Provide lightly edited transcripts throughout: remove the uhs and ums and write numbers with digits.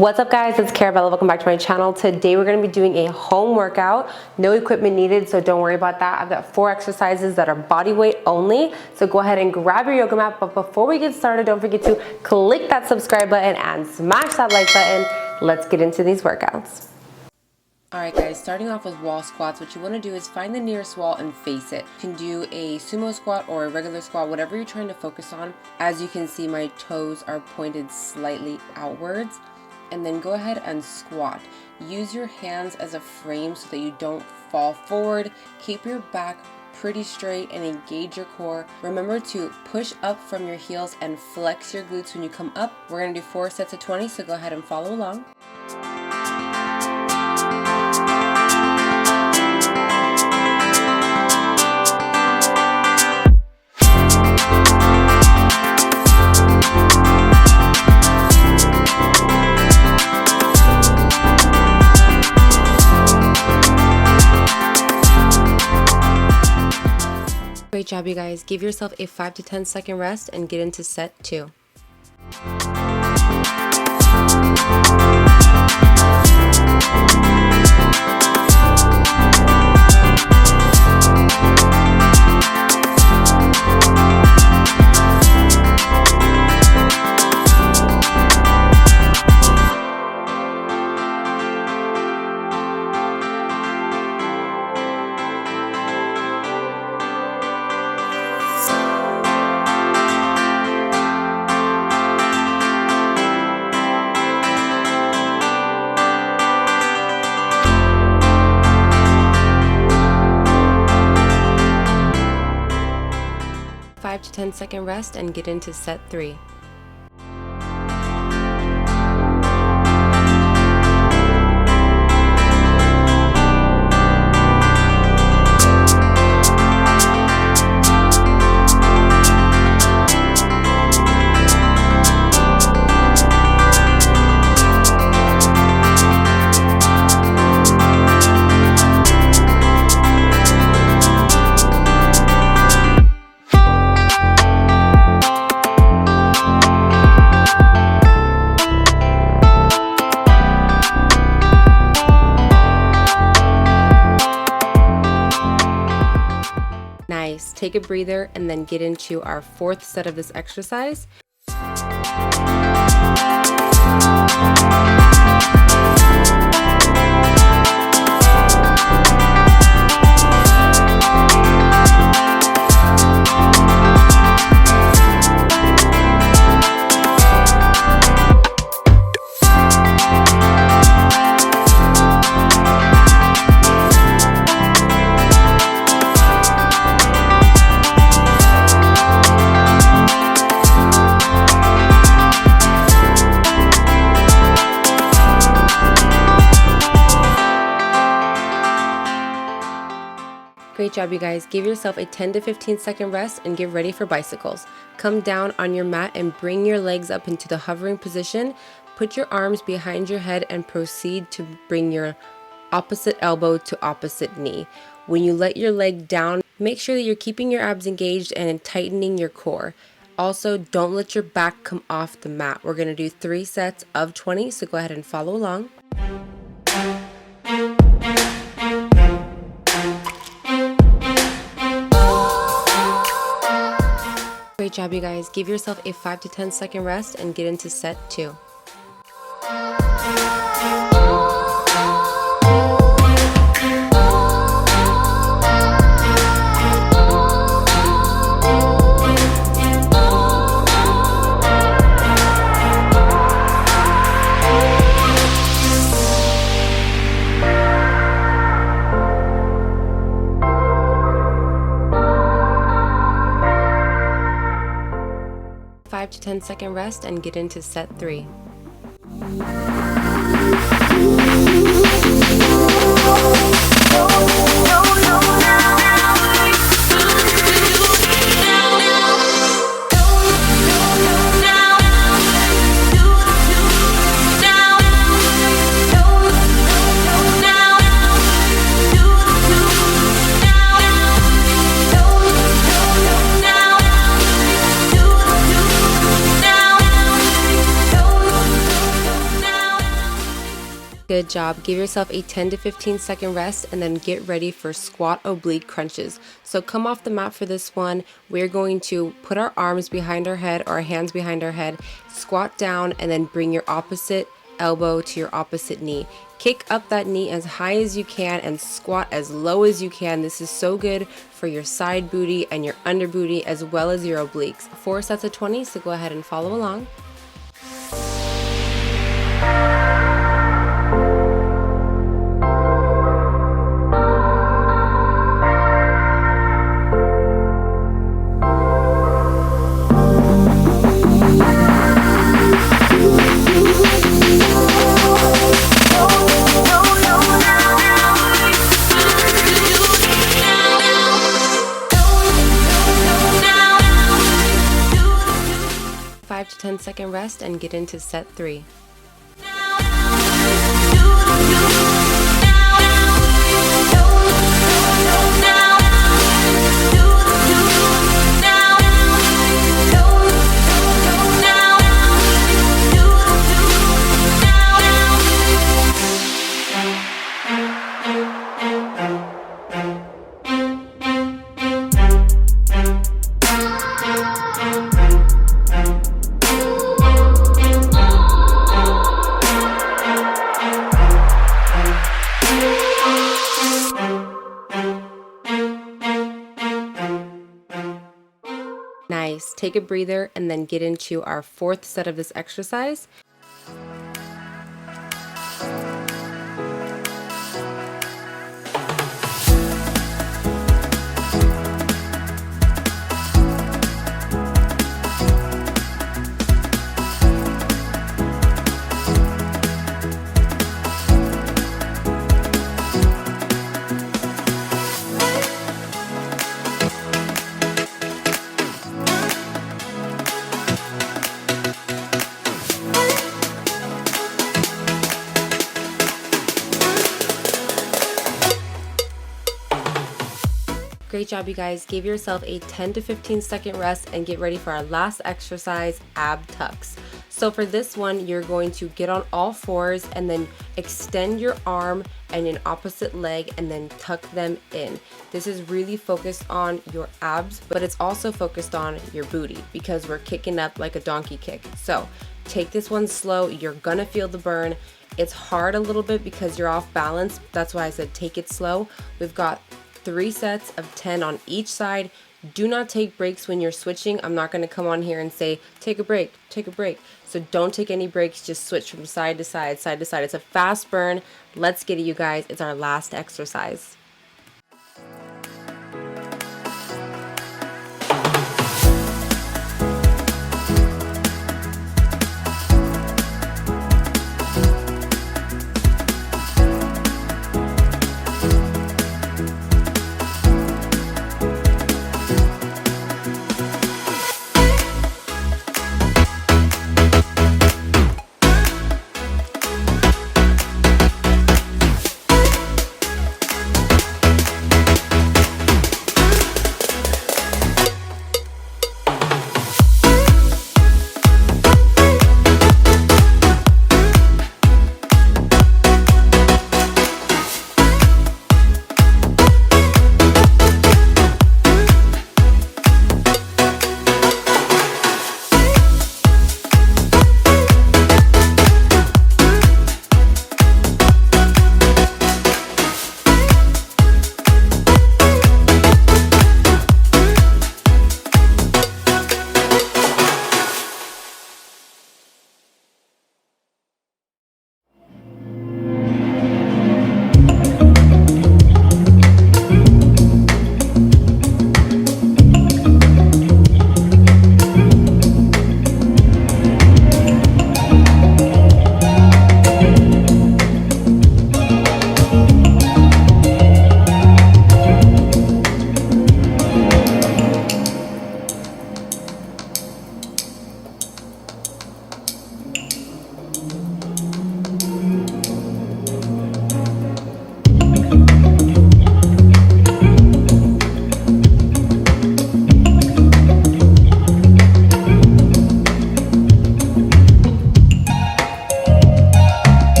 What's up guys, it's Carabella. Welcome back to my channel. Today we're going to be doing a home workout. No equipment needed, so don't worry about that. I've got 4 exercises that are body weight only. So go ahead and grab your yoga mat. But before we get started, don't forget to click that subscribe button and smash that like button. Let's get into these workouts. Alright guys, starting off with wall squats, what you want to do is find the nearest wall and face it. You can do a sumo squat or a regular squat, whatever you're trying to focus on. As you can see, my toes are pointed slightly outwards. And then go ahead and squat. Use your hands as a frame so that you don't fall forward. Keep your back pretty straight and engage your core. Remember to push up from your heels and flex your glutes when you come up. We're going to do 4 sets of 20, so go ahead and follow along. 'Great job, you guys. Give yourself a 5 to 10 second rest and get into set 2. To 10 second rest and get into set 3. Nice. Take a breather and then get into our 4th set of this exercise. Great job, you guys. Give yourself a 10 to 15 second rest and get ready for bicycles. Come down on your mat and bring your legs up into the hovering position. Put your arms behind your head and proceed to bring your opposite elbow to opposite knee. When you let your leg down, make sure that you're keeping your abs engaged and tightening your core. Also, don't let your back come off the mat. We're going to do 3 sets of 20, so go ahead and follow along. Great job, you guys. Give yourself a 5 to 10 second rest and get into set 2. To 10 second rest and get into set 3. Good job. Give yourself a 10 to 15 second rest and then get ready for squat oblique crunches. So come off the mat for this one. We're going to put our arms behind our head or our hands behind our head, squat down, and then bring your opposite elbow to your opposite knee. Kick up that knee as high as you can and squat as low as you can. This is so good for your side booty and your under booty as well as your obliques. 4 sets of 20, so go ahead and follow along. 5 to 10 second rest and get into set 3. Nice. Take a breather and then get into our 4th set of this exercise. Great job, you guys. Give yourself a 10 to 15 second rest and get ready for our last exercise, ab tucks. So for this one, you're going to get on all fours and then extend your arm and an opposite leg and then tuck them in. This is really focused on your abs, but it's also focused on your booty because we're kicking up like a donkey kick. So take this one slow. You're gonna feel the burn. It's hard a little bit because you're off balance. That's why I said take it slow. We've got 3 sets of 10 on each side. Do not take breaks when you're switching. I'm not going to come on here and say, take a break, take a break. So don't take any breaks. Just switch from side to side, side to side. It's a fast burn. Let's get it, you guys. It's our last exercise.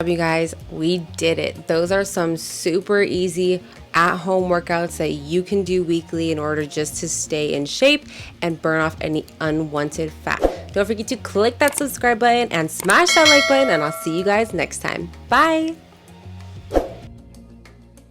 job, you guys. We did it. Those are some super easy at-home workouts that you can do weekly in order just to stay in shape and burn off any unwanted fat. Don't forget to click that subscribe button and smash that like button, and I'll see you guys next time. Bye.